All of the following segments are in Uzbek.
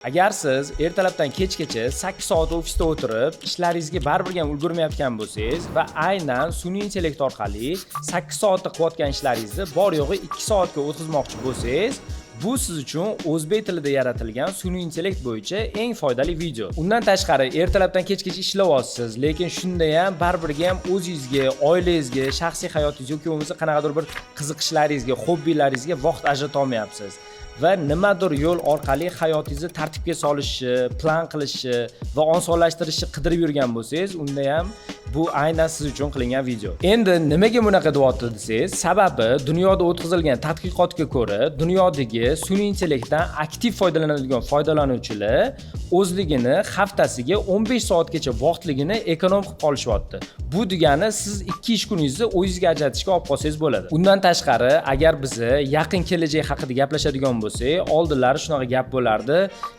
Agar siz ertalabdan kechgacha 8 soat ofisda o'tirib, ishlaringizga baribir ham ulgurmayotgan bo'lsangiz va aynan sun'iy intellekt orqali 8 soatda qilayotgan ishlaringizni bor yo'g'i 2 soatga o'tkazmoqchi bo'lsangiz, bu siz uchun o'zbek tilida yaratilgan sun'iy intellekt bo'yicha eng foydali video. Undan tashqari ertalabdan kechgacha ishlayapsiz, lekin shunda ham baribir ham o'zingizga, oilangizga, shaxsiy hayotingizga yoki bo'lmasa qanaqadir bir qiziqishlaringizga, hobbilaringizga vaqt ajrata olmayapsiz. Va nimadir yo'l orqali hayotingizni tartibga solishni, plan qilishni va osonlashtirishni qidirib yurgan bo'lsangiz, unda ham bu aynan siz uchun qilingan video. Endi nimaga bunaqa deyapti desangiz, sababi dunyoda o'tkazilgan tadqiqotga ko'ra, dunyodagi sun'iy intellektdan aktiv foydalanadigan foydalanuvchilar o'zligini haftasiga 15 soatgacha vaqtligini ekonom qilib qolishyapti. Bu degani siz 2 ish kuningizni o'zingizga ajratishga olib qolsangiz bo'ladi. Undan tashqari, agar biz yaqin kelajak haqida gaplashadigan bo'lsak, oldinlari shunaqa gap bo'lardi.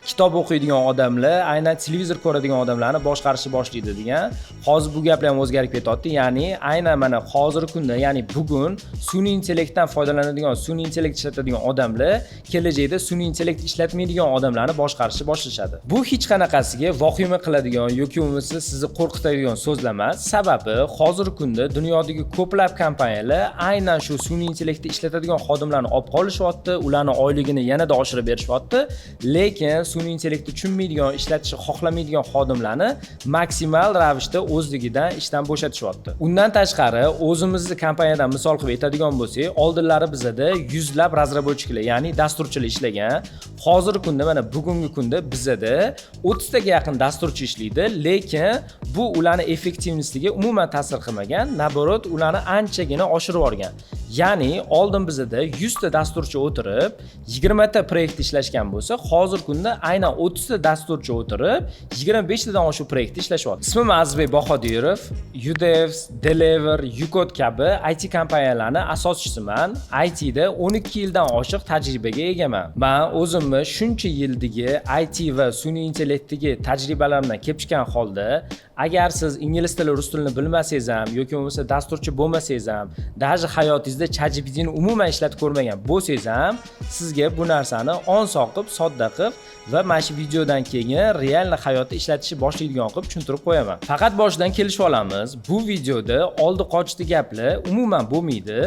Kitob o'qiydigan odamlar aynan televizor ko'radigan odamlarni boshqarishni boshlaydi degan. Hozir bu gaplar ham o'zgarib ketyapti. Ya'ni aynan mana hozirgi kunda, ya'ni bugun sun'iy intellektdan foydalanadigan, sun'iy intellekt ishlatadigan odamlar kelajakda sun'iy intellekt ishlatmaydigan odamlarni boshqarishni boshlashadi. Bu hech qanaqasiga vahima qiladigan yoki bo'lmasa sizni qo'rqitadigan so'zlar emas. Sababi hozirgi kunda dunyodagi ko'plab kompaniyalar aynan shu sun'iy intellektni ishlatadigan xodimlarni olib qolishyapti, ularning oyligini yanada oshirib berishyapti, lekin sun'iy intellektni tushunmaydigan, ishlatishni xohlamaydigan xodimlarni maksimal ravishda o'zligidan ishdan bo'shatishyapti. Undan tashqari, o'zimizni kompaniyadan misol qilib aytadigan bo'lsak, oldinlari bizda yuzlab razrabochiklar, ya'ni dasturchilar ishlagan. Hozirgi kunda mana bugungi kunda bizda 30 taga yaqin dasturchi ishlaydi, lekin bu ularning effektivligiga umuman ta'sir qilmagan, naborot ularni anchagina oshirib yuborgan. Ya'ni oldin bizda 100 ta dasturchi o'tirib 20 ta proyekt ishlashgan bo'lsa, hozirgi kunda aynan 30 ta dasturchi o'tirib 25 tadan oshiq proyekt ishlashyapti. Ismim Azizbek Bahodirov, UDevs, Deliver, Ucode kabi IT kompaniyalarning asoschisiman. IT da 12 yildan oshiq tajribaga egaman. Men o'zimni shuncha yildagi IT va sun'iy intellektdagi tajribalarimdan kelib chiqqan holda, agar siz ingliz tili, rus tilini bilmasangiz ham yoki bo'lmasa dasturchi bo'lmasangiz ham, даже hayotingizda ChatGPTni umuman ishlatib ko'rmagan bo'lsangiz ham, sizga bu narsani oson qilib, sodda qilib va mana shu videodan keyin real hayotda ishlatishni boshlaydigan qilib tushuntirib qo'yaman. Faqat boshidan kelishib olamiz. Bu videoda oldi qochdi gaplar umuman bo'lmaydi.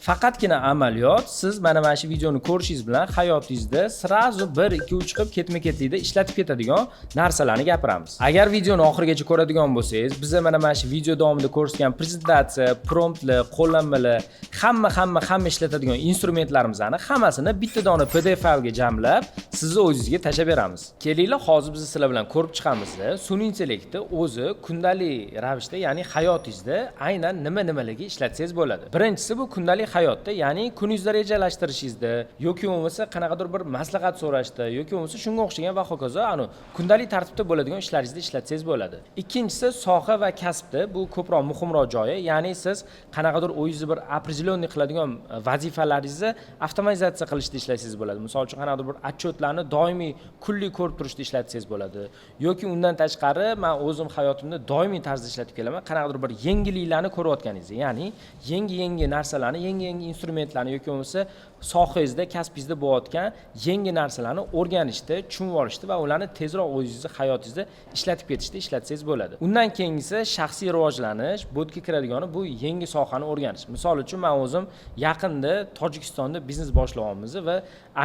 Faqatgina amaliyot. Siz mana shu videoni ko'rishingiz bilan hayotingizda srazu 1 2 3 qilib ketma-ketlikda ishlatib ketadigan narsalarni gapiramiz. Agar videoni oxirigacha ko'radigan bo'lsangiz, biz mana shu video davomida ko'rsatgan prezentatsiya, promptlar, qo'llanmalar, hamma ishlatadigan instrumentlarimizni hammasini bitta dona PDF faylga jamlab, sizni o'zingizga tashlab beramiz. Kelinglar, hozir biz sizlar bilan ko'rib chiqamiz. Sun'iy intellektni o'zi kundalik ravishda, ya'ni hayotingizda aynan nimalarga ishlatsangiz bo'ladi. Birinchisi bu kundalik hayotda, ya'ni kuningizni rejalashtirishingizda yoki bo'lmasa qanaqadir bir maslahat so'rashda yoki bo'lmasa shunga o'xshagan va hokazo, kundalik tartibda bo'ladigan ishlaringizda ishlatsangiz bo'ladi. Ikkinchisi soha va kasbda bu ko'proq muhimroq joyi, ya'ni siz qanaqadir o'zingizni bir определенный qiladigan vazifalaringizni avtomatizatsiya qilishda ishlatsangiz bo'ladi. Misol uchun qanaqadir bir otchetlarni doimiy kunlik ko'rib turishda ishlatsangiz bo'ladi. Yoki undan tashqari men o'zim hayotimda doimiy tarzda ishlatib kelaman. Qanaqadir bir yangiliklarni ko'rayotganingizda, ya'ni yangi narsalarni, yangi instrumentlarni yoki bo'lmasa sohangizda, kasbingizda bo'layotgan yangi narsalarni o'rganishda, tushunib olishda va ularni tezroq o'zingizning hayotingizda ishlatib ketishda ishlatsangiz bo'ladi. Undan keyingisi shaxsiy rivojlanish, bu yerga kiradigani bu yangi sohani o'rganish. Misol uchun men o'zim yaqinda Tojikistonda biznes boshlayapmiz va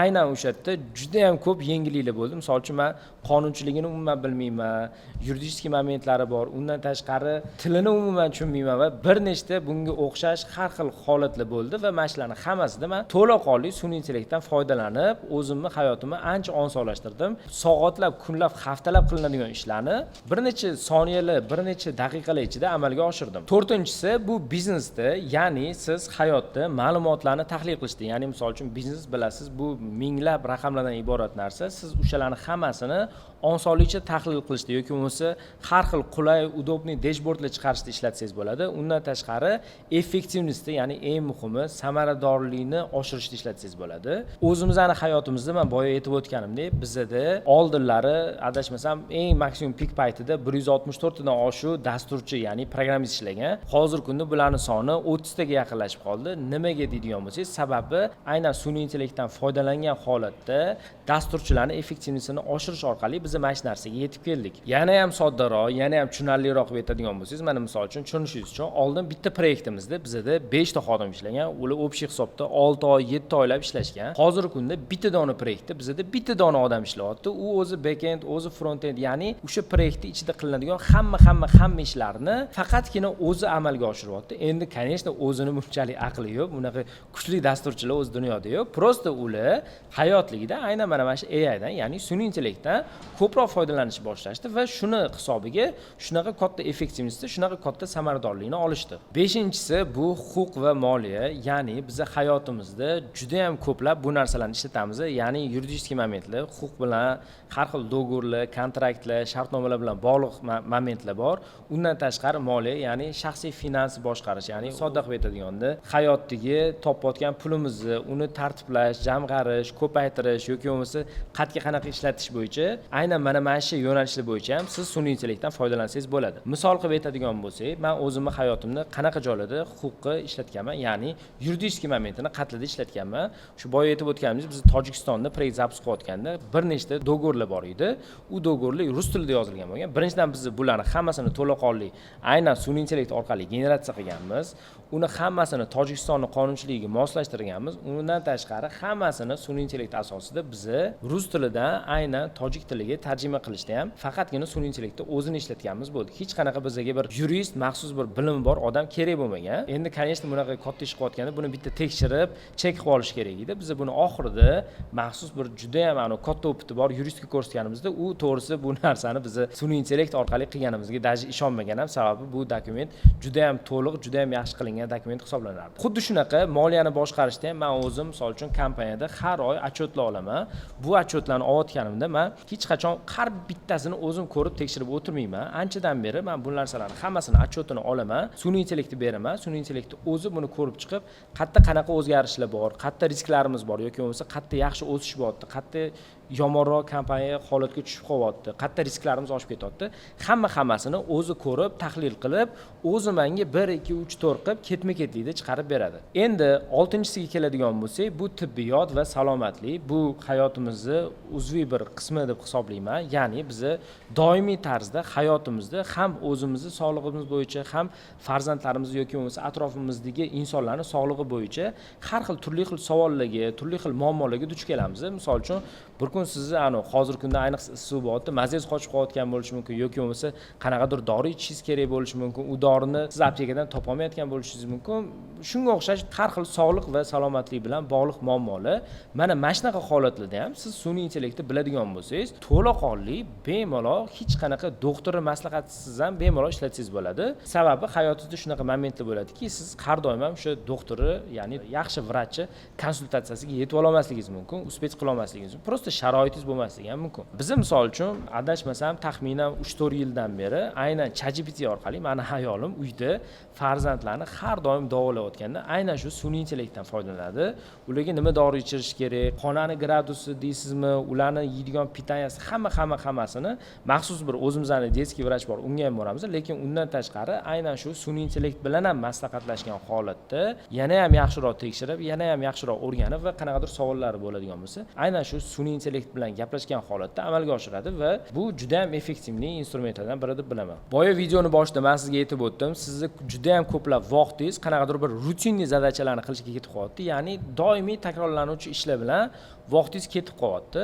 aynan o'sha yerda juda ham ko'p yangiliklar bo'ldi. Misol uchun men qonunchiligini umuman bilmayman, yuridik momentlari bor. Undan tashqari tilini umuman tushunmayman va bir nechta bunga o'xshash har xil holatlar bo'ldi va mana shularning hammasida men to'laqonli sun'iy intellektdan foydalanib, o'zimni hayotimni ancha osonlashtirdim. Soatlab, kunlab, haftalab qilinadigan ishlarni bir necha soniyalar, bir necha daqiqalar ichida amalga oshirdim. To'rtinchisi bu biznesda, ya'ni siz hayotda ma'lumotlarni tahlil qilishda, ya'ni misol uchun biznes bilasiz, bu minglab raqamlardan iborat narsa. Siz o'shalarning hammasini osonlikcha tahlil qilishda yoki bo'lmasa har xil qulay, udobniy dashbordlar chiqarishda ishlatsangiz bo'ladi. Undan tashqari effektivlikda, ya'ni eng muhimi samaradorlikni oshirishda ishda ishlatsangiz bo'ladi. O'zimizning hayotimizda men boya aytib o'tganimdek, bizda oldinlari adashmasam eng maksimum pik paytida 164 tadan oshiq dasturchi, ya'ni programmist ishlagan. Hozirgi kunda bularning soni 30 taga yaqinlashib qoldi. Nimaga deydigan bo'lsangiz, sababi aynan sun'iy intellektdan foydalangan holatda dasturchilarning effektivligini oshirish orqali biz mana shu narsaga yetib keldik. Yana ham soddaroq, yana ham tushunarliroq qilib aytadigan bo'lsangiz, mana misol uchun tushunishingiz uchun oldin bitta proyektimizda bizda 5 ta xodim ishlagan, ular общий hisobda 6 oy, 7 oylab ishlashgan. Hozirgi kunda bitta dona proyektda bizda bitta dona odam ishlayapti. U o'zi backend, o'zi frontend, ya'ni o'sha proyektning ichida qilinadigan hamma ishlarni faqatgina o'zi amalga oshiryapti. Endi, конечно, o'zini bunchalik aqli yo'q, bunaqa kuchli dasturchilar o'z dunyoda yo'q. Prosta ular hayotligida aynan mana shu AI dan, ya'ni sun'iy intellektdan ko'proq foydalanishni boshlashdi va shuni hisobiga shunaqa katta effektivlikni, shunaqa katta samaradorlikni olishdi. 5-inchisi bu huquq va moliya, ya'ni biz hayotimizda juda ham ko'plab bu narsalarni ishlatamiz, ya'ni yuridik momentlar, huquq bilan har xil do'g'orlar, kontraktlar, shartnomalar bilan bog'liq momentlar bor. Undan tashqari moliya, ya'ni shaxsiy finans boshqarish, ya'ni sodda qilib aytadigan-da, hayotdagi topayotgan pulimizni, uni tartiblash, jamg'arish, ko'paytirish yoki bo'lmasa qatga qanaqa ishlatish bo'yicha aynan mana shu yo'nalishlar bo'yicha ham siz sun'iy intellektdan foydalansangiz bo'ladi. Misol qilib aytadigan bo'lsak, men o'zimni hayotimda qanaqa joylarda huquqni ishlatganman, ya'ni yuridik momentini qatlida ishlatganman. Shu boya aytib o'tganimiz, biz Tojikistonda proyekt zapus qilayotganda bir nechta do'g'orlar bor edi. U do'g'orlar rus tilida yozilgan bo'lgan. Birinchidan biz bularni hammasini to'laqonli aynan sun'iy intellekt orqali generatsiya qilganmiz. Uni hammasini Tojikistonning qonunchiligiga moslashtirganmiz. Undan tashqari hammasini sun'iy intellekt asosida biz rus tilidan aynan tojik tiliga tarjima qilishda ham faqatgina sun'iy intellektni o'zini ishlatganmiz bo'ldi. Hech qanaqa bizga bir yurist, maxsus bir bilimi bor odam kerak bo'lmagan. Endi, конечно, bunaqa katta ish qilayotganda buni bitta tekshirib, chek qilib olish kerak edi. Biz buni oxirida maxsus bir juda ham katta opiti bor yuristga ko'rsatganimizda, u to'g'risi bu narsani biz sun'iy intellekt orqali qilganimizga даже ishonmagan ham, sababi bu dokument juda ham to'liq, juda ham yaxshi qilingan dokument hisoblanardi. Xuddi shunaqa moliyani boshqarishda ham men o'zim misol uchun kompaniyada har oy отчетlar olaman. Bu отчетlarni olayotganimda men hech qachon har bittasini o'zim ko'rib tekshirib o'tirmayman. Anchadan beri men bu narsalarni hammasini отчетini olaman, sun'iy intellektni beraman. Sun'iy intellektni o'zi buni ko'rib chiqib, qayerda qanaqa o'zgarishlar bor, qayerda risklarimiz bor yoki bo'lmasa qayerda yaxshi o'sish bo'lyapti, qayerda yomonroq kompaniya holatga tushib qolyapti, qayerda risklarimiz oshib ketyapti. Hammasini o'zi ko'rib, tahlil qilib, o'zi menga 1 2 3 4 qilib ketma-ketlikda chiqarib beradi. Endi 6-inchisiga keladigan bo'lsak, bu tibbiyot va salomatlik. Bu hayotimizning uzviy bir qismi deb hisoblayman. Ya'ni biz doimiy tarzda hayotimizda ham o'zimizni sog'lig'imiz bo'yicha, ham farzandlarimiz yoki bo'lmasa atrofimizdagi insonlarning sog'lig'i bo'yicha har xil turli xil savollarga, turli xil muammolarga duch kelamiz. Misol uchun bir kun sizni hozirgi kunda ayniqsa issiq bo'lyapti, mazangiz qochib qolayotgan bo'lishi mumkin yoki bo'lmasa qanaqadir dori ichishingiz kerak bo'lishi mumkin. U dorini siz aptekadan topolmayotgan bo'lishingiz mumkin. Shunga o'xshash har xil sog'liq va salomatlik bilan bog'liq muammolar. Mana shunaqa holatlarda ham siz sun'iy intellektni biladigan bo'lsangiz, to'laqonli, bemalol, hech qanaqa doktor maslahatisiz ham bemalol ishlatsangiz bo'ladi. Sababi hayotingizda shunaqa momentlar bo'ladiki, siz har doim ham o'sha doktori, ya'ni yaxshi vrachchi konsultatsiyasiga yetib olmasligingiz mumkin, uspech qila olmasligingiz mumkin. Prosta sharoitingiz bo'lmasligi ham mumkin. Biz misol uchun adashmasam taxminan 3-4 yildan beri aynan ChatGPT orqali meni ayolim uyda farzandlarni har doim davolayotganda aynan shu sun'iy intellektdan foydalanadi. Ularga nima dori ichirish kerak, xonani gradusi deysizmi, ularni yeydigan pitanyasi, hammasini maxsus bir o'zimizning детский vrach bor, unga ham boramiz, lekin undan tashqari aynan shu sun'iy intellekt bilan ham maslahatlashgan holatda yana ham yaxshiroq tekshirib, yana ham yaxshiroq o'rganib va qanaqadir savollari bo'ladigan bo'lsa, aynan shu sun'iy intellekt bilan gaplashgan holatda amalga oshiradi va bu juda ham effektivli instrumentlardan biri deb bilaman. Boya videoni boshida men sizga aytib o'tdim, sizni juda ham ko'plab vaqtingiz qanaqadir bir rutinniy zadachalarni qilishga ketib qolyapti, ya'ni doimiy takrorlanuvchi ishlar bilan vaqtingiz ketib qolyapti.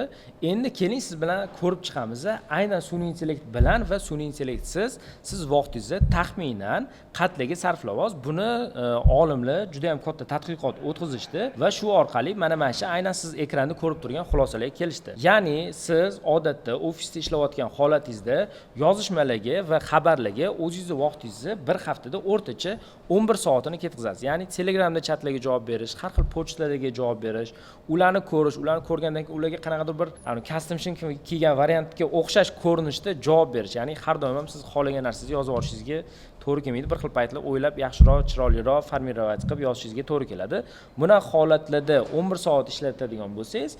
Endi keling siz bilan ko'rib chiqamiz, aynan sun'iy intellekt bilan va sun'iy intellektsiz siz vaqtingizni taxminan qatlaga sarflayapsiz. Buni olimlar juda ham katta tadqiqot o'tkazishdi va shu orqali mana shu aynan siz ekranda ko'rib turgan xulosalarga kelishdi. Ya'ni siz odatda ofisda ishlayotgan holatingizda yozishmalarga va xabarlarga o'zingizni vaqtingizni bir haftada o'rtacha 11 soatini ketkazasiz. Ya'ni Telegramda chatlarga javob berish, har xil pochtalarga javob berish, ularni ko'rish, ularni ko'rgandan keyin ularga qanaqadir bir custom kelgan variantga o'xshash ko'rinishda javob berish. Ya'ni har doim ham siz xohlagan narsangizni yozib olishingizga to'g'ri kelmaydi. Bir xil paytlar o'ylab yaxshiroq, chiroyliroq formirovat qilib yozishingizga to'g'ri keladi. Bunaqa holatlarda 11 soat ishlatadigan bo'lsangiz,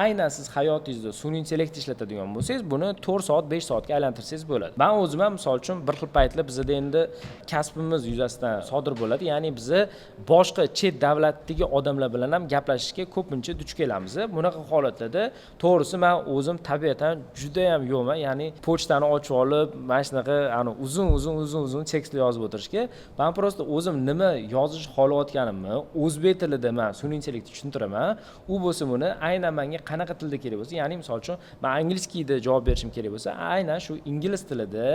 aynan siz hayotingizda sun'iy intellekt ishlatadigan bo'lsangiz, buni 4 soat, 5 soatga aylantirsangiz bo'ladi. Men o'zim ham misol uchun bir xil paytlar bizda endi kasbimiz yuzasidan sodir bo'ladi. Ya'ni biz boshqa chet davlatdagi odamlar bilan ham gaplashishga ko'pincha duch kelamiz. Bunaqa holatlarda to'g'risi men o'zim tabiatan juda ham yo'qman. Ya'ni pochtani ochib olib, mana shunaqa uzun tekstlar yozib o'tirishga, men prosta o'zim nima yozish xohlayotganimni o'zbek tilida men sun'iy intellektni tushuntiraman. U bo'lsa buni aynan menga qanaqa tilda kerak bo'lsa, ya'ni misol uchun men angliyskiyda javob berishim kerak bo'lsa, aynan shu ingliz tilida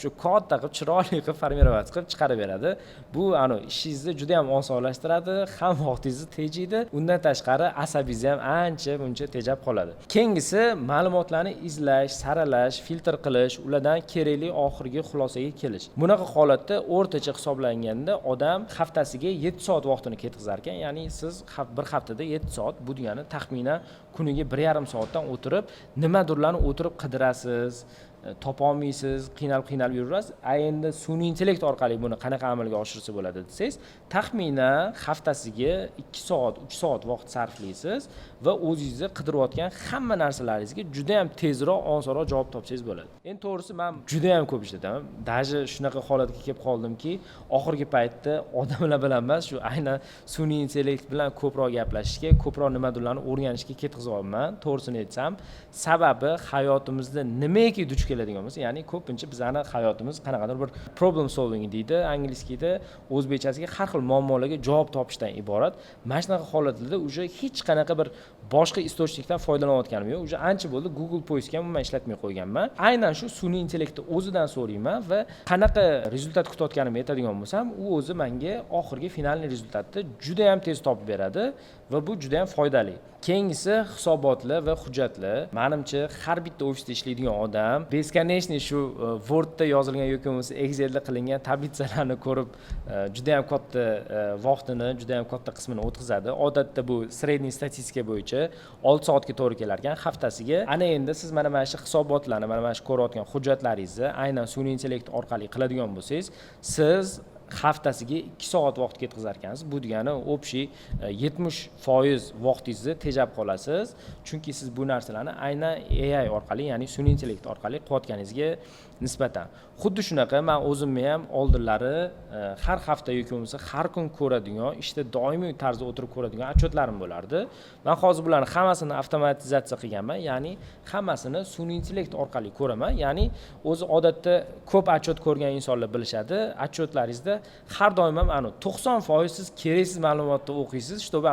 shu katta qilib, chiroyli qilib formirovat qilib chiqarib beradi. Bu ishingizni juda ham osonlashtiradi, ham vaqtingizni tejaydi. Undan tashqari asabingiz ham ancha buncha tejab qoladi. Keyingisi ma'lumotlarni izlash, saralash, filtr qilish, ulardan kerakli oxirgi xulosaga kelish. Bunaqa holatda o'rtacha hisoblanganda odam haftasiga 7 soat vaqtini ketkazar ekan. Ya'ni siz bir haftada 7 soat, bu degani taxminan kuniga 1,5 soatdan o'tirib, nimadirlarni o'tirib qidirasiz, topolmaysiz, qiynalib yurasiz. Endi sun'iy intellekt orqali buni qanaqa amalga oshirsa bo'ladi desangiz, taxminan haftasiga 2 soat, 3 soat vaqt sarflaysiz va o'zingizni qidirayotgan hamma narsalaringizga juda ham tezroq, osonroq javob topsangiz bo'ladi. Endi to'g'risi men juda ham ko'p ishlataman. Даже shunaqa holatga kelib qoldimki, oxirgi paytda odamlar bilan emas, shu aynan sun'iy intellekt bilan ko'proq gaplashishga, ko'proq nimadirlarni o'rganishga ketkizyapman. To'g'risini aytsam, sababi hayotimizda nimaga duch keladigan bo'lsa, ya'ni ko'pincha bizning hayotimiz qanaqadir bir problem solving deydi angliyskida, o'zbekchasiga har xil muammolarga javob topishdan iborat. Mana shunaqa holatlarda uje hech qanaqa bir boshqa istochnikdan foydalanayotganim yo'q. Uje ancha bo'ldi Google Poist ham umuman ishlatmay qo'yganman. Aynan shu sun'iy intellektni o'zidan so'rayman va qanaqa rezultat kutayotganimni aytadigan bo'lsam, u o'zi menga oxirgi finalniy rezultatni juda ham tez topib beradi va bu juda ham foydali. Keyingisi hisobotlar va hujjatlar. Menimcha har bitta ofisda ishlaydigan odam beskonechniy shu Wordda yozilgan yoki bo'lmasa Excelda qilingan tabletsalarni ko'rib juda ham katta vaqtini, juda ham katta qismini o'tkazadi. Odatda bu sredniy statistika bo'yicha 6 soatga to'g'ri kelar ekan haftasiga. Ana endi siz mana shu hisobotlarni, mana shu ko'rayotgan hujjatlaringizni aynan sun'iy intellekt orqali qiladigan bo'lsangiz, siz haftasiga 2 soat vaqt ketkazar ekansiz. Bu degani общий 70% vaqtingizni tejab qolasiz. Chunki siz bu narsalarni aynan AI orqali, ya'ni sun'iy intellekt orqali qilayotganingizga nisbatan. Xuddi shunaqa men o'zimni ham oldinlari har hafta yoki bo'lmasa har kun ko'radigan, ishda doimiy tarzda o'tirib ko'radigan otchetlarim bo'lardi. Men hozir bularni hammasini avtomatizatsiya qilganman, ya'ni hammasini sun'iy intellekt orqali ko'raman. Ya'ni o'zi odatda ko'p otchet ko'rgan insonlar bilishadi. Otchetlaringizda har doim ham 90% siz keraksiz ma'lumotni o'qiysiz, чтобы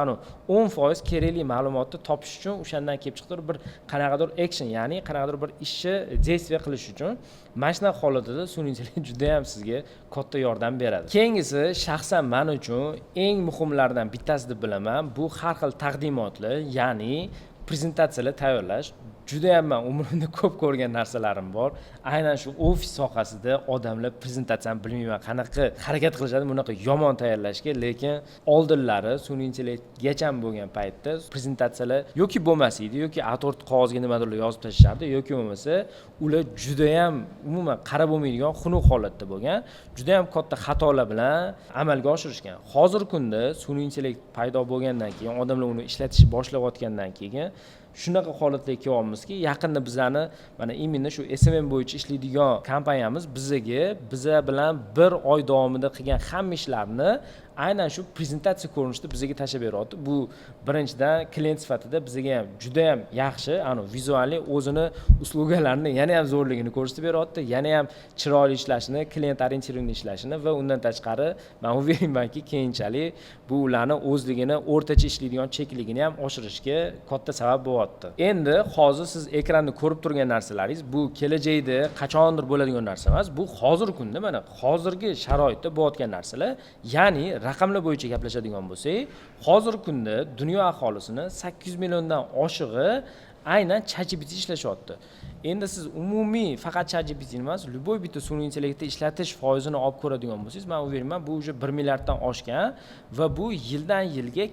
10% kerakli ma'lumotni topish uchun o'shandan kelib chiqib bir qanaqadir action, ya'ni qanaqadir bir ishni действие qilish uchun mana shunaqa holatda sun'iy intellekt juda ham sizga katta yordam beradi. Keyingisi shaxsan men uchun eng muhimlardan bittasi deb bilaman, bu har xil taqdimotlar, ya'ni prezentatsiyalar tayyorlash. Juda ham men umrimda ko'p ko'rgan narsalarim bor. Aynan shu ofis sohasida odamlar prezentatsiyani bilmayman qanaqa harakat qilishadi bunaqa yomon tayyorlashga, lekin oldinlari sun'iy intellektgacha bo'lgan paytda prezentatsiyalar yoki bo'lmas edi, yoki A4 qog'ozga nimadirlar yozib tashishardi, yoki bo'lmasa ular juda ham umuman qarab bo'lmaydigan xunuk holatda bo'lgan, juda ham katta xatolar bilan amalga oshirishgan. Hozirgi kunda sun'iy intellekt paydo bo'lgandan keyin, odamlar uni ishlatishni boshlayotgandan keyin shunaqa holatlarga kelyapmizki, yaqinda bizlarni mana imенно shu SMM bo'yicha ishlaydigan kompaniyamiz biza bilan 1 oy davomida qilgan hamma ishlarni aynan shu prezentatsiya ko'rinishida bizga tashlab beryapti. Bu birinchidan klient sifatida bizga ham juda ham yaxshi, vizualli o'zini uslugalarini yana ham zo'rligini ko'rsatib beryapti, yana ham chiroyli ishlashini, klient orientirованный ishlashini va undan tashqari men uveraymanki, keyinchalik bu ularni o'zligini o'rtacha ishlaydigan chekligini ham oshirishga katta sabab bo'lyapti. Endi hozir siz ekranda ko'rib turgan narsalaringiz bu kelajakda qachondir bo'ladigan narsa emas. Bu hozirgi kunda mana hozirgi sharoitda bo'layotgan narsalar, ya'ni raqamlar bo'yicha gaplashadigan bo'lsak, hozirgi kunda dunyo aholisini 800 milliondan oshig'i aynan ChatGPT ishlashyapti. Endi siz umumiy faqat ChatGPT emas, любой bitta sun'iy intellektni ishlatish foizini olib ko'radigan bo'lsangiz, men o'ylayman bu уже 1 milliarddan oshgan va bu yildan yilga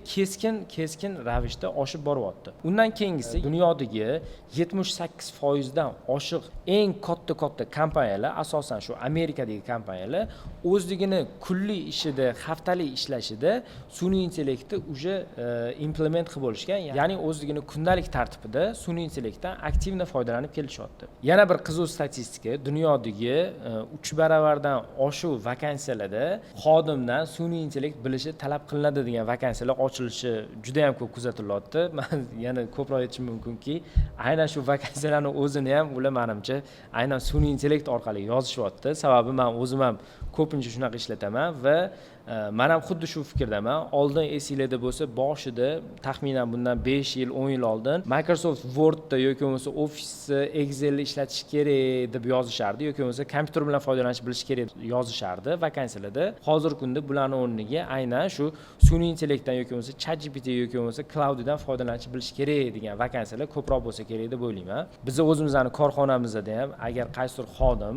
keskin ravishda oshib boryapti. Undan keyingisi dunyodagi 78% dan oshiq eng katta kompaniyalar, asosan shu Amerikadagi kompaniyalar o'zligini kunlik ishida, haftalik ishlashida sun'iy intellektni уже implement qilib bo'lishgan, ya'ni o'zligini kundalik tartibida sun'iy intellektdan aktivni foydalanib kelishyapti. Yana bir qiziq statistika, dunyodagi 3 baravardan oshuv vakansiyalarda xodimdan sun'iy intellekt bilishi talab qilinadi degan vakansiyalar ochilishi juda ham ko'p kuzatilyapti. Men yana ko'proq aytishim mumkinki, aynan shu vakansiyalarni o'zini ham ular menimcha aynan sun'iy intellekt orqali yozishyapti. Sababi men o'zim ham ko'pincha shunaqa ishlataman va men ham xuddi shu fikrdaman. Oldin esinglarda bo'lsa, boshida taxminan bundan 5 yil, 10 yil oldin Microsoft Wordda yoki bo'lmasa Office, Excel ishlatish kerak deb yozishardi yoki bo'lmasa kompyuter bilan foydalanish bilish kerak deb yozishardi vakansiyalarda. Hozirgi kunda bularning o'rniga aynan shu sun'iy intellektdan yoki bo'lmasa ChatGPT yoki bo'lmasa Cloud'dan foydalanish bilish kerak degan vakansiyalar ko'proq bo'lsa kerak deb o'ylayman. Biz o'zimizning korxonamizda ham agar qaysidir xodim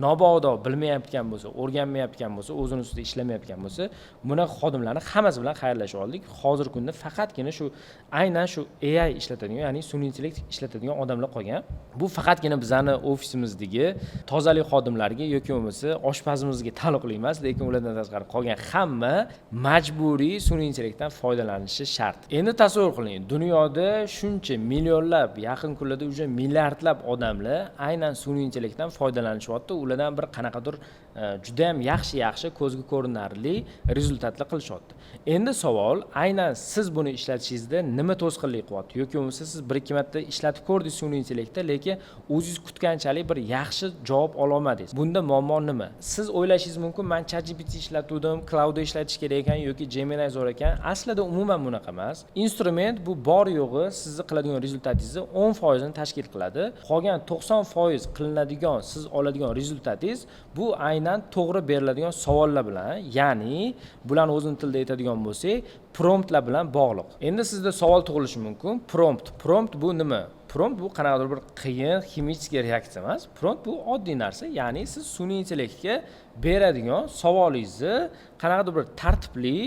mabodo bilmayotgan bo'lsa, o'rganmayotgan bo'lsa, o'zini ustida ishlamayotgan bo'lsa, buni xodimlarni hammasi bilan xayrlashib oldik. Hozirgi kunda faqatgina shu aynan shu AI ishlatadigan, ya'ni sun'iy intellekt ishlatadigan odamlar qolgan. Bu faqatgina bizning ofisimizdagi tozalik xodimlariga yoki bo'lmasa oshpazimizga taalluqli emas, lekin ulardan tashqari qolgan hamma majburiy sun'iy intellektdan foydalanishi shart. Endi tasavvur qiling, dunyoda shuncha millionlab, yaqin kunlarda уже milliardlab odamlar aynan sun'iy intellektdan foydalanishyapti. Ulardan bir qanaqadir juda ham yaxshi ko'zga ko'rinarli rezultatlar qilishyapti. Endi savol, aynan siz buni ishlatishingizda nima to'sqinlik qilyapti yoki bo'lmasa siz 1-2 marta ishlatib ko'rdingiz sun'iy intellektda, lekin o'zingiz kutganchalik bir yaxshi javob ola olmadingiz. Bunda muammo nima? Siz o'ylashingiz mumkin, men ChatGPT ishlatuvdim, Cloud'da ishlatish kerak ekan yoki Gemini zo'r ekan. Aslida umuman bunaqa emas. Instrument bu bor yo'g'i sizni qiladigan rezultatingizni 10% ni tashkil qiladi. Qolgan 90% qilinadigan, siz oladigan rezultatingiz bu aynan to'g'ri beriladigan savollar bilan, ya'ni bularni o'zini tilida aytadigan bo'lsak, promptlar bilan bog'liq. Endi sizda savol tug'ilishi mumkin. Prompt bu nima? Prompt bu qanaqadir bir qiyin ximik reaksiya emas. Prompt bu oddiy narsa, ya'ni siz sun'iy intellektga beradigan savolingizni qanaqadir bir tartibli,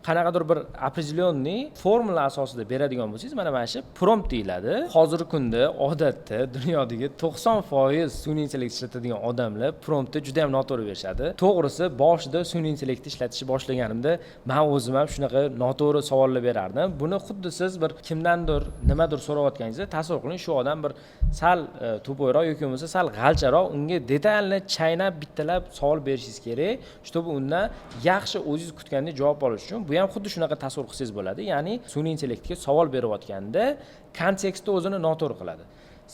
qanaqadir bir определённый formula asosida beradigan bo'lsangiz, mana shu prompt deyiladi. Hozirgi kunda odatda dunyodagi 90% sun'iy intellekt ishlatadigan odamlar promptni juda ham noto'g'ri berishadi. To'g'risi, boshida sun'iy intellekt ishlatishni boshlaganimda men o'zim ham shunaqa noto'g'ri savollar berardim. Buni xuddi siz bir kimdandir nimadir so'rayotganingizda tasavvur qiling, shu odam bir sal to'poyroq yoki bo'lmasa sal g'alcharoq, unga detalni chaynab bittalab savol berishingiz kerak, чтобы undan yaxshi o'zingiz kutgandek javob olish uchun. Bu ham xuddi shunaqa tasavvur qilsangiz bo'ladi. Ya'ni sun'iy intellektga savol berayotganda kontekstni o'zini noto'g'ri qiladi.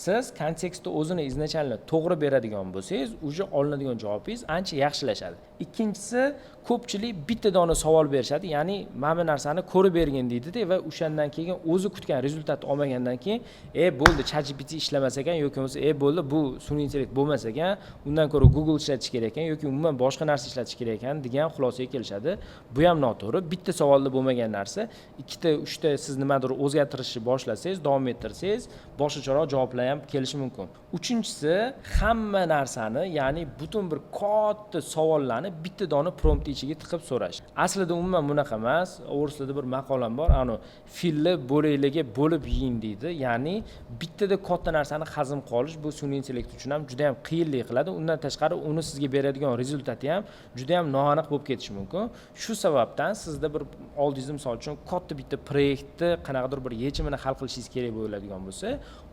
Siz kontekstni o'zini izначально to'g'ri beradigan bo'lsangiz, уже olinadigan javobingiz ancha yaxshilashadi. Ikkinchisi, ko'pchilik bitta dona savol berishadi, ya'ni mana bu narsani ko'rib bergin deydi-da va o'shandan keyin o'zi kutgan rezultatni olmagandan keyin, bo'ldi ChatGPT ishlamas ekan yoki bo'lmasa bo'ldi bu sun'iy intellekt bo'lmas ekan, undan ko'ra Google ishlatish kerak ekan yoki umuman boshqa narsa ishlatish kerak ekan degan xulosaga kelishadi. Bu ham noto'g'ri. Bitta savolda bo'lmagan narsa, ikkita, uchta siz nimadir o'zgartirishni boshlasangiz, davom ettirsangiz, boshqacharoq javoblar ham kelishi mumkin. Uchinchisi, hamma narsani, ya'ni butun bir katta savollarni bitta dona prompt ichiga tiqib so'rash. Aslida umuman bunaqa emas. O'rislarda bir maqolam bor, filni bo'laklarga bo'lib yeying deydi. Ya'ni bittada katta narsani hazm qilish bu sun'iy intellekt uchun ham juda ham qiyinlik qiladi. Undan tashqari uni sizga beradigan rezultati ham juda ham noaniq bo'lib ketishi mumkin. Shu sababdan sizda bir oldingizda misol uchun katta bitta proyektni qanaqadir bir yechimini hal qilishingiz kerak bo'ladigan bo'lsa,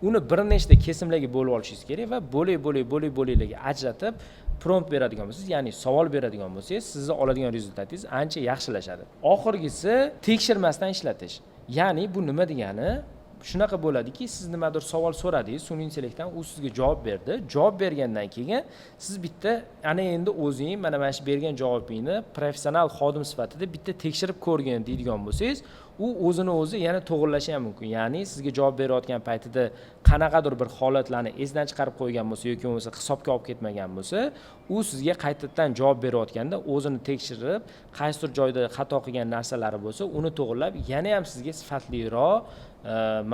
uni bir nechta kesimlarga bo'lib olishingiz kerak va bo'laklarga ajratib prompt beradigan bo'lsangiz, ya'ni savol beradigan bo'lsangiz, sizni oladigan rezultatingiz ancha yaxshilashadi. Oxirgisi, tekshirmasdan ishlatish. Ya'ni bu nima degani? Shunaqa bo'ladiki, siz nimadir savol so'radingiz, sun'iy intellektdan u sizga javob berdi. Javob bergandan keyin siz bitta ana endi o'zing mana shu bergan javobingni professional xodim sifatida bitta tekshirib ko'rgin deydigan bo'lsangiz, u o'zini o'zi yana to'g'irlashi ham mumkin. Ya'ni sizga javob berayotgan paytida qanaqadir bir holatlarni esdan chiqarib qo'ygan bo'lsa yoki bo'lmasa hisobga olib ketmagan bo'lsa, u sizga qaytadan javob berayotganda o'zini tekshirib, qaysidir joyda xato qilgan narsalari bo'lsa, uni to'g'irlab, yana ham sizga sifatliroq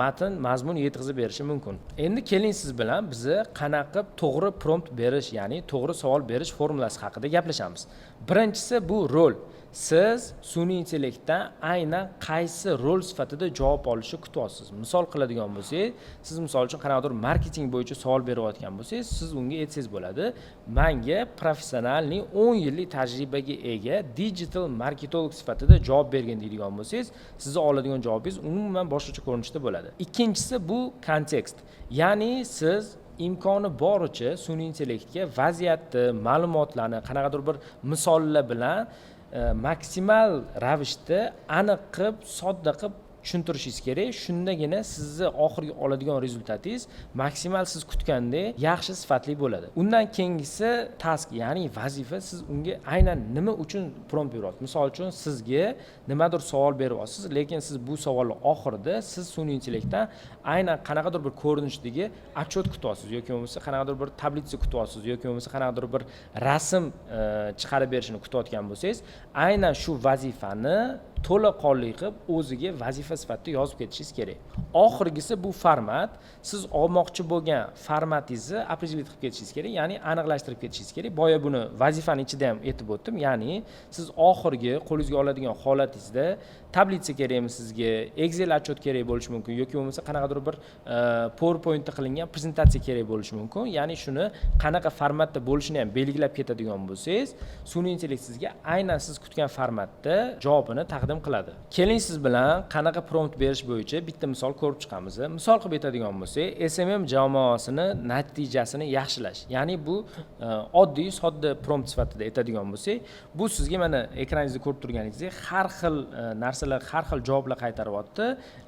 matn, mazmun yetkazib berishi mumkin. Endi keling siz bilan biz qanaqa to'g'ri prompt berish, ya'ni to'g'ri savol berish formulasi haqida gaplashamiz. Birinchisi bu rol. Siz sun'iy intellektdan aynan qaysi rol sifatida javob olishni kutyapsiz. Misol qiladigan bo'lsak, siz misol uchun qanaqadir marketing bo'yicha savol berayotgan bo'lsangiz, siz unga aytsangiz bo'ladi. Menga professionalning 10 yillik tajribaga ega digital marketolog sifatida javob bergin deydigan bo'lsangiz, sizni oladigan javobingiz umuman boshqacha ko'rinishda bo'ladi. Ikkinchisi bu kontekst. Ya'ni siz imkoni boricha sun'iy intellektga vaziyatni, ma'lumotlarni qanaqadir bir misollar bilan maksimal ravishda aniq qilib, sodda qilib tushuntirishingiz kerak. Shundagina sizni oxirgi oladigan rezultatingiz maksimal siz kutgandek yaxshi sifatli bo'ladi. Undan keyingisi task, ya'ni vazifa. Siz unga aynan nima uchun prompt beryapsiz. Misol uchun sizga nimadir savol beryapsiz, lekin siz bu savolning oxirida siz sun'iy intellektdan aynan qanaqadir bir ko'rinishdagi отчет kutyapsiz yoki bo'lmasa qanaqadir bir tablitsa kutyapsiz yoki bo'lmasa qanaqadir bir rasm chiqarib berishini kutayotgan bo'lsangiz, aynan shu vazifani to'laqonli qilib o'ziga vazifa sifatida yozib ketishingiz kerak. Oxirgisi bu format. Siz olmoqchi bo'lgan formatingizni определить qilib ketishingiz kerak, ya'ni aniqlashtirib ketishingiz kerak. Boya buni vazifaning ichida ham aytib o'tdim. Ya'ni siz oxirgi qo'lingizga oladigan holatingizda tablitsa kerakmi sizga, Excel отчет kerak bo'lishi mumkin yoki bo'lmasa qanaqadir bir PowerPointda qilingan prezentatsiya kerak bo'lishi mumkin. Ya'ni shuni qanaqa formatda bo'lishini ham belgilab ketadigan bo'lsangiz, sun'iy intellekt sizga aynan siz kutgan formatda javobini taqdim qiladi. Keling siz bilan qanaqa prompt berish bo'yicha bitta misol ko'rib chiqamiz. Misol qilib aytadigan bo'lsak, SMM jamoasini natijasini yaxshilash. Ya'ni bu oddiy, sodda prompt sifatida aytadigan bo'lsak, bu sizga mana ekraningizda ko'rib turganingizdek har xil narsalar, har xil javoblar qaytaryapti,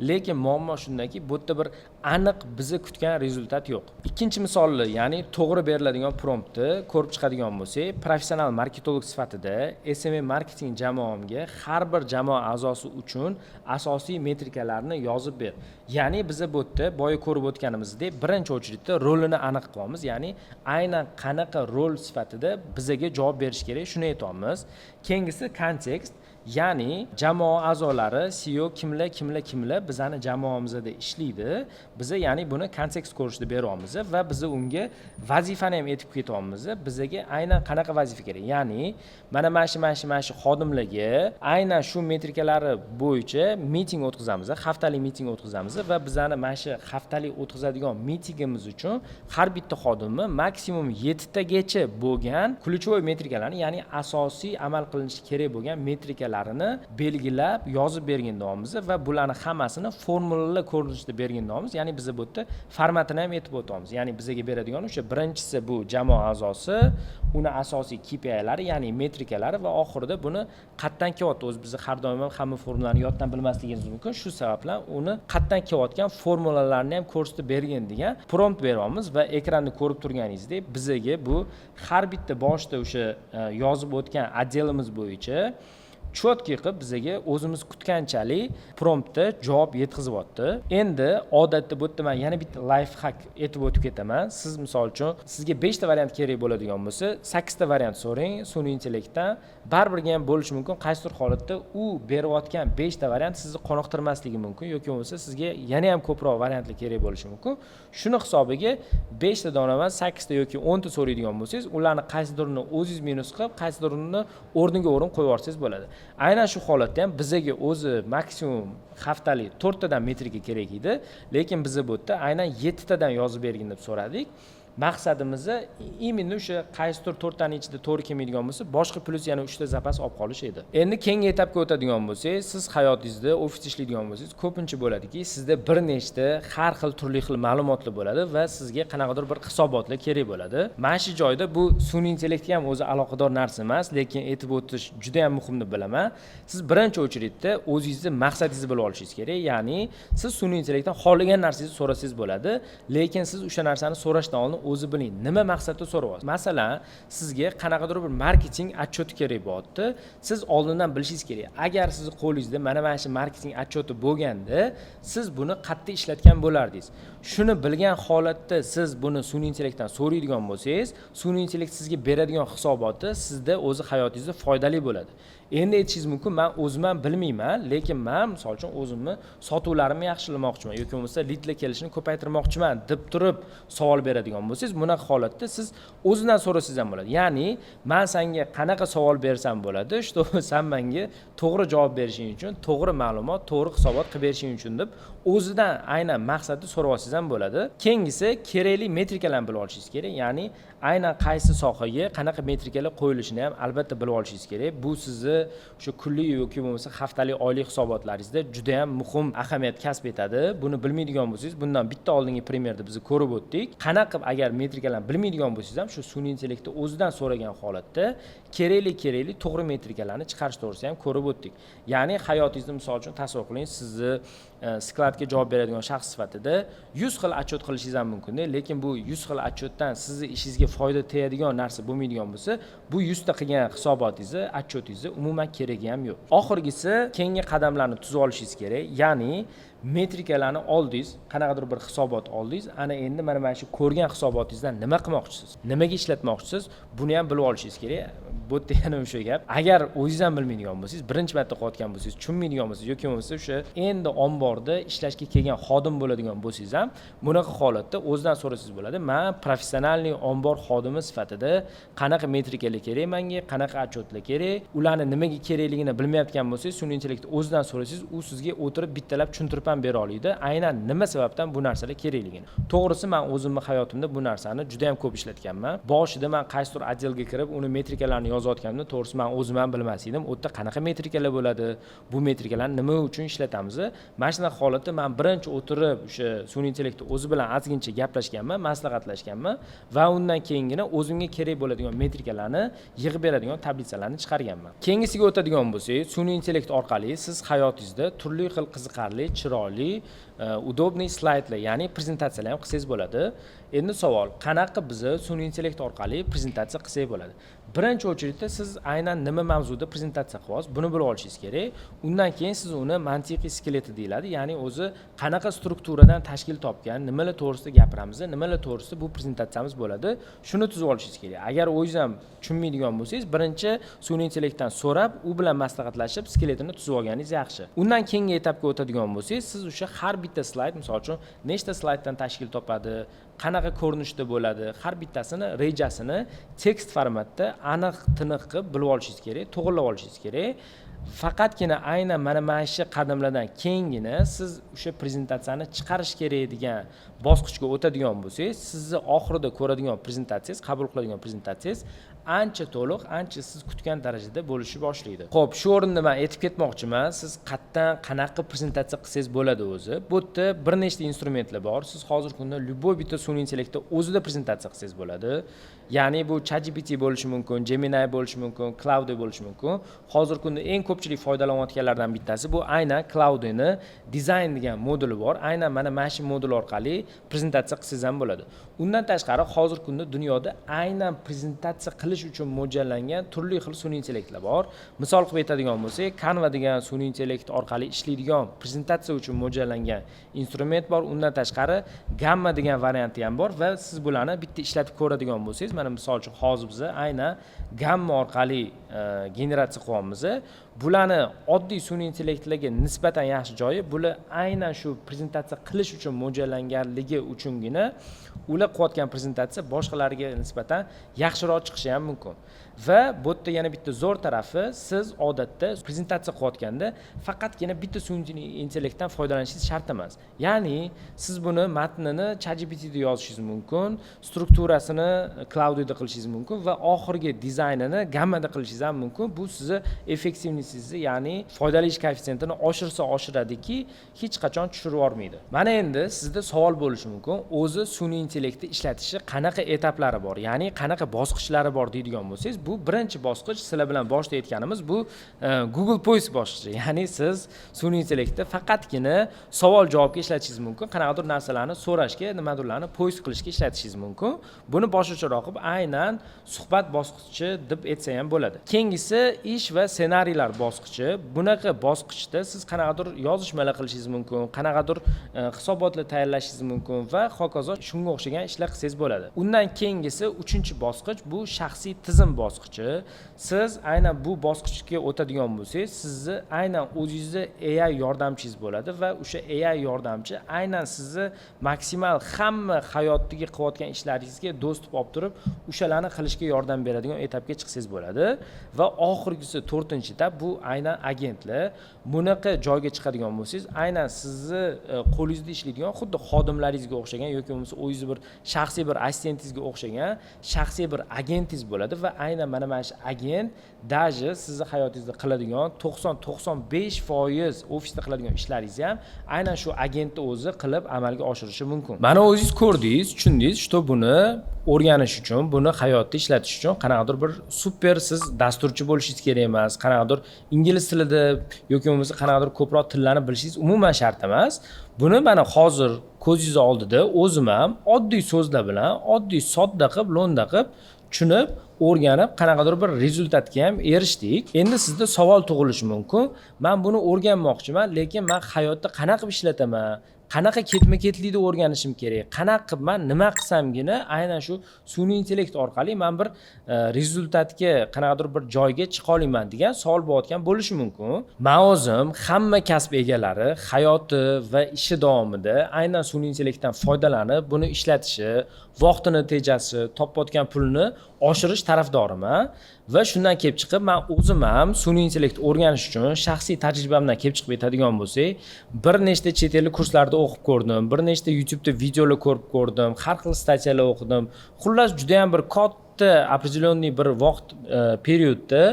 lekin muammo shundaki, bu yerda bir aniq bizni kutgan rezultat yo'q. Ikkinchi misolni, ya'ni to'g'ri beriladigan promptni ko'rib chiqadigan bo'lsak, professional marketolog sifatida SMM marketing jamoamga har bir jamoa a'zosi uchun asosiy metrikalarni yozib ber. Ya'ni biz bu yerda boya ko'rib o'tganimizdek, birinchi o'chirda rolini aniq qilyapmiz. Ya'ni aynan qanaqa rol sifatida bizga javob berish kerak, shuni aytamiz. Keyingisi kontekst. Ya'ni jamoa a'zolari, CEO kimlar bizning jamoamizda ishlaydi. Biz ya'ni buni kontekst ko'rishda beryapmiz va biz unga vazifani ham aytib ketyapmiz. Bizga aynan qanaqa vazifa kerak? Ya'ni mana shu xodimlarga aynan shu metrikalari bo'yicha miting o'tkazamiz, haftalik miting o'tkazamiz va bizning mana shu haftalik o'tkazadigan mitingimiz uchun har bitta xodimni maksimum 7 tagacha bo'lgan ключевой metrikalarni, ya'ni asosiy amal qilinishi kerak bo'lgan metrikalarni belgilab yozib bergan deymiz va bularni hammasini formulalar ko'rinishida bergan deymiz. Ya'ni biz bu yerda formatini ham aytib o'tamiz. Ya'ni bizga beradigan o'sha birinchisi bu jamoa a'zosi, uni asosiy KPI'lari, ya'ni metrikalari va oxirida buni qatdan kelyapti. O'zi biz har doim hamma formulalarni yoddan bilmasligimiz mumkin. Shu sababdan uni qatdan kelayotgan formulalarni ham ko'rsatib bergan degan prompt beryapmiz va ekranda ko'rib turganingizdek, bizga bu har bitta boshda o'sha yozib o'tgan отделimiz bo'yicha cho'tki qilib bizga o'zimiz kutganchalik promptda javob yetkazyapti. Endi odatda bu yerda men yana bitta life hack aytib o'tib ketaman. Siz misol uchun sizga 5 ta variant kerak bo'ladigan bo'lsa, 8 ta variant so'rang sun'iy intellektdan. Baribir ham bo'lishi mumkin, qaysidir holatda u berayotgan 5 ta variant sizni qoniqtirmasligi mumkin yoki bo'lmasa sizga yana ham ko'proq variantlar kerak bo'lishi mumkin. Shuni hisobiga 5 ta donadan 8 ta yoki 10 ta so'raydigan bo'lsangiz, ularni qaysidirini o'zingiz minus qilib, qaysidirini o'rniga o'rin qo'yib yuborsangiz bo'ladi. Aynan shu holatda ham bizga o'zi maksimum haftalik 4 tadan metrika kerak edi, lekin biz bu yerda aynan 7 tadan yozib bergin deb so'radik. Maqsadimiz именно o'sha qaysidir 4 taning ichida to'g'ri kelmaydigan bo'lsa, boshqa plus yana 3 ta zapas olib qolish edi. Endi keyingi etapga o'tadigan bo'lsak, siz hayotingizda ofisda ishlaydigan bo'lsangiz, ko'pincha bo'ladiki, sizda bir nechta har xil turli xil ma'lumotlar bo'ladi va sizga qanaqadir bir hisobotlar kerak bo'ladi. Mana shu joyda bu sun'iy intellektga ham o'zi aloqador narsa emas, lekin aytib o'tish juda ham muhim deb bilaman. Siz birinchi o'chirda o'zingizni maqsadingizni bilib olishingiz kerak. Ya'ni siz sun'iy intellektdan xohlagan narsangizni so'rasangiz bo'ladi, lekin siz o'sha narsani so'rashdan oldin o'zi biling, nima maqsadda so'rayapsiz. Masalan, sizga qanaqadir bir marketing отчёti kerak bo'lyapti. Siz oldindan bilishingiz kerak. Agar sizni qo'lingizda mana shu marketing отчёti bo'lganda, siz buni qattiq ishlatgan bo'lardingiz. Shuni bilgan holatda siz buni sun'iy intellektdan so'raydigan bo'lsangiz, sun'iy intellekt sizga beradigan hisoboti sizda o'zi hayotingizda foydali bo'ladi. Endi aytishingiz mumkin, men o'zim ham bilmayman, lekin men misol uchun o'zimni sotuvlarimni yaxshilamoqchiman yoki bo'lmasa lidlar kelishini ko'paytirmoqchiman deb turib savol beradigan bo'lsangiz, bunaqa holatda siz o'zidan so'rasangiz ham bo'ladi. Ya'ni, men senga qanaqa savol bersam bo'ladi, shu sen menga to'g'ri javob berishing uchun, to'g'ri ma'lumot, to'g'ri hisobot qilib berishing uchun deb o'zidan aynan maqsadni so'rayotsangiz ham bo'ladi. Keyingisi kerakli metrikalarni bilib olishingiz kerak. Ya'ni aynan qaysi sohaga qanaqa metrikalar qo'yilishini ham albatta bilib olishingiz kerak. Bu sizni o'sha kunlik yoki bo'lmasa haftalik, oylik hisobotlaringizda juda ham muhim ahamiyat kasb etadi. Buni bilmaydigan bo'lsangiz, bundan bitta oldingi primerda biz ko'rib o'tdik. Qanaqa agar metrikalarni bilmaydigan bo'lsangiz ham shu sun'iy intellektni o'zidan so'ragan holatda kerakli to'g'ri metrikalarni chiqarish to'g'risida ham ko'rib o'tdik. Ya'ni hayotingizda misol uchun tasavvur qiling, sizni skladga javob beradigan shaxs sifatida 100 xil отчёт qilishingiz ham mumkin, lekin bu 100 xil отчёtdan sizni ishingizga foyda tegadigan narsa bo'lmaydigan bo'lsa, bu 100 ta qilgan hisobotingizni, отчёtingizni umuman keragi ham yo'q. Oxirgisi keyingi qadamlarni tuzib olishingiz kerak. Ya'ni metrikalarni oldingiz, qanaqadir bir hisobot oldingiz, ana endi mana shu ko'rgan hisobotingizdan nima qilmoqchisiz? Nimaga ishlatmoqchisiz? Buni ham bilib olishingiz kerak. Bu yerda yana o'sha gap. Agar o'zingiz ham bilmaydigan bo'lsangiz, birinchi marta qilayotgan bo'lsangiz, tushunmaydigan bo'lsangiz yoki bo'lmasa o'sha endi omborda ishlashga kelgan xodim bo'ladigan bo'lsangiz ham, bunaqa holatda o'zidan so'rasangiz bo'ladi. Men professionalniy ombor xodimi sifatida qanaqa metrikalar kerak menga, qanaqa отчёtlar kerak, ularni nimaga kerakligini bilmayotgan bo'lsangiz, sun'iy intellektni o'zidan so'rasangiz, u sizga o'tirib bittalab tushuntirib ham bera oladi. Aynan nima sababdan bu narsalar kerakligini. To'g'risi, men o'zimning hayotimda bu narsani juda ham ko'p ishlatganman. Boshida men qaysidir отделga kirib, uni metrikalarini yozayotganimda, to'g'risi men o'zim ham bilmas edim. U yerda qanaqa metrikalar bo'ladi, bu metrikalarni nima uchun ishlatamiz? Mana shunaqa holatda men birinchi o'tirib o'sha sun'iy intellektni o'zi bilan ozgincha gaplashganman, maslahatlashganman va undan keyingina o'zimga kerak bo'ladigan metrikalarni yig'ib beradigan tablitsalarni chiqarganman. Keyingisiga o'tadigan bo'lsak, sun'iy intellekt orqali siz hayotingizda turli xil qiziqarli, chiroyli, udobniy slaydlar, ya'ni prezentatsiyalar ham qilsangiz bo'ladi. Endi savol, qanaqa biz sun'iy intellekt orqali prezentatsiya qilsak bo'ladi? Birinchi o'chirda siz aynan nima mavzuda prezentatsiya qilyapsiz, buni bilib olishingiz kerak. Undan keyin siz uni mantiqiy skeleti deyiladi, ya'ni o'zi qanaqa strukturadan tashkil topgan, nimalar to'g'risida gapiramiz, nimalar to'g'risida bu prezentatsiyamiz bo'ladi, shuni tuzib olishingiz kerak. Agar o'zingiz ham tushunmaydigan bo'lsangiz, birinchi sun'iy intellektdan so'rab, u bilan maslahatlashib, skeletini tuzib olganingiz yaxshi. Undan keyingi etapga o'tadigan bo'lsangiz, siz o'sha har bitta slayd, misol uchun, nechta slayddan tashkil topadi, qanaqa ko'rinishda bo'ladi, har bittasini rejasini tekst formatda aniq-tiniq qilib bilib olishingiz kerak, to'g'rilab olishingiz kerak. Faqatgina aynan mana shu qadamlardan keyingina siz o'sha prezentatsiyani chiqarish kerak degan bosqichga o'tadigan bo'lsangiz, sizni oxirida ko'radigan prezentatsiyangiz, qabul qiladigan prezentatsiyangiz ancha to'liq, ancha siz kutgan darajada bo'lishi boshlaydi. Xo'p, shu o'rinda men aytib ketmoqchiman, siz qayerdan qanaqa prezentatsiya qilsangiz bo'ladi o'zi. Bu yerda bir nechta instrumentlar bor. Siz hozirgi kunda любой bitta sun'iy intellektda o'zida prezentatsiya qilsangiz bo'ladi. Ya'ni bu ChatGPT bo'lishi mumkin, Gemini bo'lishi mumkin, Claude bo'lishi mumkin. Hozirgi kunda eng ko'pchilik foydalanayotganlardan bittasi bu aynan Claude'ni dizayn degan moduli bor. Aynan mana shu modul orqali prezentatsiya qilsangiz ham bo'ladi. Undan tashqari hozirgi kunda dunyoda aynan prezentatsiya qilish uchun mo'ljallangan turli xil sun'iy intellektlar bor. Misol qilib aytadigan bo'lsak, Canva degan sun'iy intellekt orqali ishlaydigan prezentatsiya uchun mo'ljallangan instrument bor. Undan tashqari Gamma degan varianti ham bor va siz bularni bitta ishlatib ko'radigan bo'lsangiz, mana misol uchun hozir biz aynan Gamma orqali generatsiya qilyapmiz. Bularni oddiy sun'iy intellektlarga nisbatan yaxshi joyi, bular aynan shu prezentatsiya qilish uchun mo'ljallanganligi uchungina ular qilayotgan prezentatsiya boshqalarga nisbatan yaxshiroq chiqishi ham mumkin. Va bu yerda yana bitta zo'r tarafi, siz odatda prezentatsiya qilayotganda faqatgina bitta sun'iy intellektdan foydalanishingiz shart emas. Ya'ni siz buni matnini ChatGPTda yozishingiz mumkin, strukturasini Claude'da qilishingiz mumkin va oxirgi dizaynini Gammada qilishingiz ham mumkin. Bu sizni effektivligingizni effitsizni, ya'ni foydali ish koeffitsiyentini oshiradiki, hech qachon tushirib yubormaydi. Mana endi sizda savol bo'lishi mumkin, o'zi sun'iy intellektni ishlatishi qanaqa etaplari bor, ya'ni qanaqa bosqichlari bor deydigan bo'lsangiz, bu birinchi bosqich sizlar bilan boshda aytganimiz bu Google Poist bosqichi. Ya'ni siz sun'iy intellektni faqatgina savol-javobga ishlatishingiz mumkin, qanaqadir narsalarni so'rashga, nimadirlarni poist qilishga ishlatishingiz mumkin. Buni boshqacharoq qilib aynan suhbat bosqichi deb aytsa ham bo'ladi. Keyingisi ish va ssenariylar bosqichi. Bunaqa bosqichda siz qanaqadir yozishmalar qilishingiz mumkin, qanaqadir hisobotlar tayyorlashingiz mumkin va hokazo shunga o'xshagan ishlar qilsangiz bo'ladi. Undan keyingisi 3-bosqich bu shaxsiy tizim bosqichi. Siz aynan bu bosqichga o'tadigan bo'lsangiz, sizni aynan o'zingizni AI yordamchingiz bo'ladi va o'sha AI yordamchi aynan sizni maksimal hamma hayotdagi qilayotgan ishlaringizga do'st olib turib, o'shalarni qilishga yordam beradigan etapga chiqsangiz bo'ladi va oxirgisi 4-etap bu aynan agentlar. Bunaqa joyga chiqadigan bo'lsangiz, aynan sizni qo'lingizda ishlaydigan xuddi xodimlaringizga o'xshagan yoki bo'lmasa o'zingiz bir shaxsiy bir assistentingizga o'xshagan shaxsiy bir agentingiz bo'ladi va aynan mana shu agent даже sizni hayotingizda qiladigan 90-95% ofisda qiladigan ishlaringizni ham aynan shu agentni o'zi qilib amalga oshirishi mumkin. Mana o'zingiz ko'rdingiz, tushundingiz, что buni o'rganish uchun, buni hayotda ishlatish uchun qanaqadir bir super siz dasturchi bo'lishingiz kerak emas, qanaqadir ingliz tilida yoki bo'lmasa qanaqadir ko'proq tillarni bilishingiz umuman shart emas. Buni mana hozir ko'zingiz oldida o'zim ham oddiy so'zlar bilan, oddiy sodda qilib, lo'nda qilib tushunib, o'rganib, qanaqadir bir rezultatga ham erishdik. Endi sizda savol tug'ilishi mumkin. Men buni o'rganmoqchiman, lekin men hayotda qanaqa ishlataman? Qanaqa ketma-ketlikda o'rganishim kerak? Qanaqa qilib men nima qilsamgina aynan shu sun'iy intellekt orqali men bir rezultatga, qanaqadir bir joyga chiqa olaman degan savol bo'layotgan bo'lishi mumkin. Men o'zim hamma kasb egalari hayoti va ishi davomida aynan sun'iy intellektdan foydalanib, buni ishlatishi, vaqtini tejashi, topayotgan pulni oshirish tarafdoriman va shundan kelib chiqib men o'zim ham sun'iy intellekt o'rganish uchun shaxsiy tajribamdan kelib chiqib aytadigan bo'lsak, bir nechta chet ellik kurslarda o'qib ko'rdim, bir nechta YouTube'da videolar ko'rib ko'rdim, har xil statyalar o'qidim. Xullas juda ham bir katta определенный bir vaqt periodda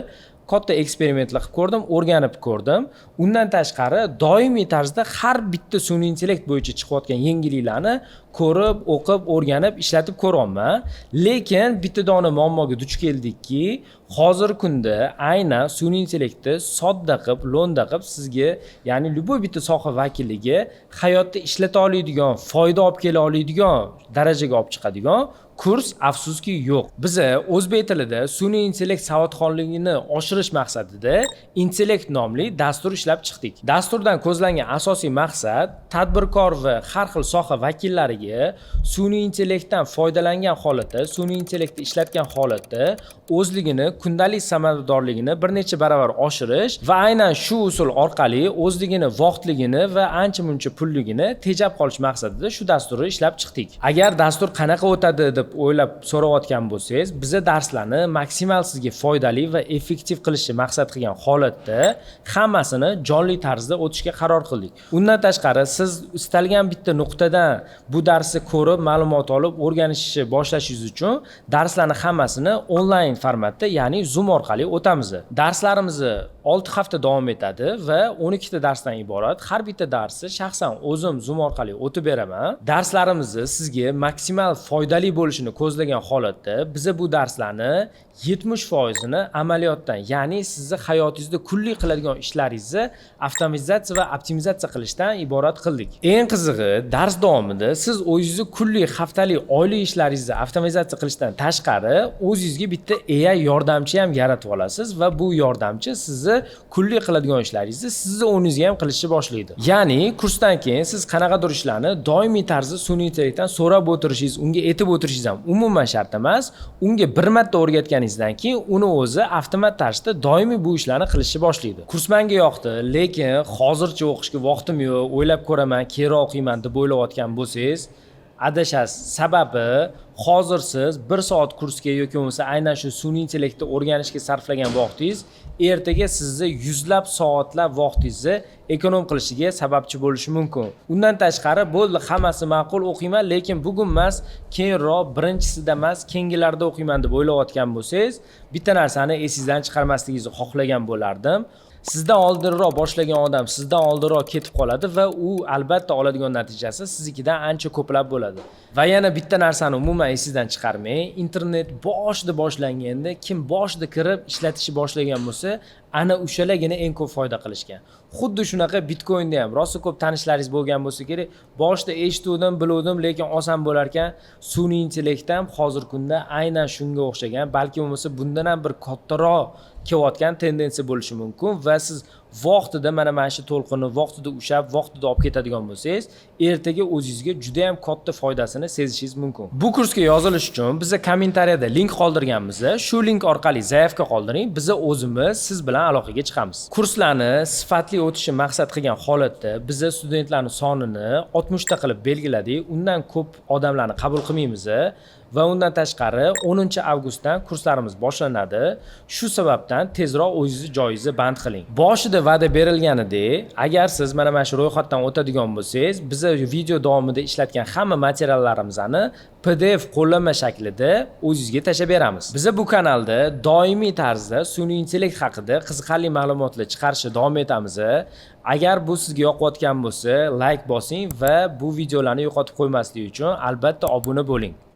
katta eksperimentlar qilib ko'rdim, o'rganib ko'rdim. Undan tashqari doimiy tarzda har bitta sun'iy intellekt bo'yicha chiqayotgan yangiliklarni ko'rib, o'qib, o'rganib, ishlatib ko'ryapman. Lekin bitta dona muammoga duch keldikki, hozirgi kunda aynan sun'iy intellektni sodda qilib, lo'nda qilib sizga, ya'ni любой bitta soha vakiliga hayotda ishlata oladigan, foyda olib kela oladigan darajaga olib chiqadigan kurs afsuski yo'q. Biz o'zbek tilida sun'iy intellekt savodxonligini oshirish maqsadida Intellect nomli dastur ishlab chiqdik. Dasturdan ko'zlangan asosiy maqsad tadbirkor va har xil soha vakillariga sun'iy intellektdan foydalangan holatda, sun'iy intellektni ishlatgan holatda o'zligini, kundalik samaradorligini bir necha baravar oshirish va aynan shu usul orqali o'zligini, vaqtligini va ancha-muncha pulligini tejab qolish maqsadida shu dasturni ishlab chiqdik. Agar dastur qanaqa o'tadi deb o'ylab so'rayotgan bo'lsangiz, biz darslarni maksimal sizga foydali va effektiv qilishni maqsad qilgan holatda hammasini jonli tarzda o'tishga qaror qildik. Undan tashqari siz istalgan bitta nuqtadan bu darsni ko'rib, ma'lumot olib, o'rganishni boshlashingiz uchun darslarni hammasini onlayn formatda, ya'ni Zoom orqali o'tamiz. Darslarimiz 6 hafta davom etadi va 12 ta darsdan iborat. Har bitta darsni shaxsan o'zim Zoom orqali o'tib beraman. Darslarimizni sizga maksimal foydali bo'lishini ko'zlagan holatda biz bu darslarni 70%ni amaliyotdan, ya'ni sizni hayotingizda kulli qiladigan ishlaringizni avtomatizatsiya va optimizatsiya qilishdan iborat qildik. Eng qizig'i, dars davomida siz o'zingizni kulli haftalik, oylik ishlaringizni avtomatizatsiya qilishdan tashqari o'zingizga bitta AI yordamchi ham yaratib olasiz va bu yordamchi sizni kulli qiladigan ishlaringizni sizni o'rningizga ham qilishni boshlaydi. Ya'ni kursdan keyin siz qanaqadir ishlarni doimiy tarzda sun'iy intellektdan so'rab o'tirishingiz, unga aytib o'tirishingiz ham umuman shart emas. Unga bir marta o'rgatganingizdan keyin uni o'zi avtomat tarzda doimiy bu ishlarni qilishni boshlaydi. Kurs menga yoqdi, lekin hozircha o'qishga vaqtim yo'q, o'ylab ko'raman, keyinroq o'qiyman deb o'ylayotgan bo'lsangiz, adashasiz. Sababi hozir siz 1 soat kursga yoki bo'lmasa aynan shu sun'iy intellektni o'rganishga sarflagan vaqtingiz ertaga sizni yuzlab soatlab vaqtingizni ekonom qilishiga sababchi bo'lishi mumkin. Undan tashqari bo'ldi, hammasi ma'qul o'qiyman, lekin bugun emas, keyinroq birinchisida emas, keyingilarda o'qiyman deb o'ylayotgan bo'lsangiz, bitta narsani esingizdan chiqarmasligingizni xohlagan bo'lardim. Sizdan oldinroq boshlagan odam sizdan oldinroq ketib qoladi va u albatta oladigan natijasi siznikidan ancha ko'plab bo'ladi. Va yana bitta narsani umuman esingizdan chiqarmang. Internet boshida boshlanganda kim boshida kirib ishlatishni boshlagan bo'lsa, ana o'shalargina eng ko'p foyda qilishgan. Xuddi shunaqa Bitcoinda ham rosa ko'p tanishlaringiz bo'lgan bo'lsa kerak. Boshida eshitdim, bildim, lekin oson bo'lar ekan. Sun'iy intellekt ham hozirgi kunda aynan shunga o'xshagan, balki bo'lmasa bundan ham bir kattaroq kelayotgan tendensiya bo'lishi mumkin va siz vaqtida mana shu to'lqinni vaqtida ushab, vaqtida olib ketadigan bo'lsangiz, ertaga o'zingizga juda ham katta foydasini sezishingiz mumkin. Bu kursga yozilish uchun biza kommentariyada link qoldirganmiz. Shu link orqali zaявка qoldiring. Biz o'zimiz siz bilan aloqaga chiqamiz. Kurslarni sifatli o'tishni maqsad qilgan holatda biza studentlarning sonini 60 ta qilib belgiladik. Undan ko'p odamlarni qabul qilmaymiz. Va undan tashqari 10-avgustdan kurslarimiz boshlanadi. Shu sababdan tezroq o'zingizni joyingizni band qiling. Boshida va'da berilganidek, agar siz mana shu ro'yxatdan o'tadigan bo'lsangiz, biz video davomida ishlatgan hamma materiallarimizni PDF qo'llanma shaklida o'zingizga tashlab beramiz. Biz bu kanalda doimiy tarzda sun'iy intellekt haqida qiziqarli ma'lumotlar chiqarishni davom etamiz. Agar bu sizga yoqayotgan bo'lsa, like bosing va bu videolarni yo'qotib qo'ymaslik uchun albatta obuna bo'ling.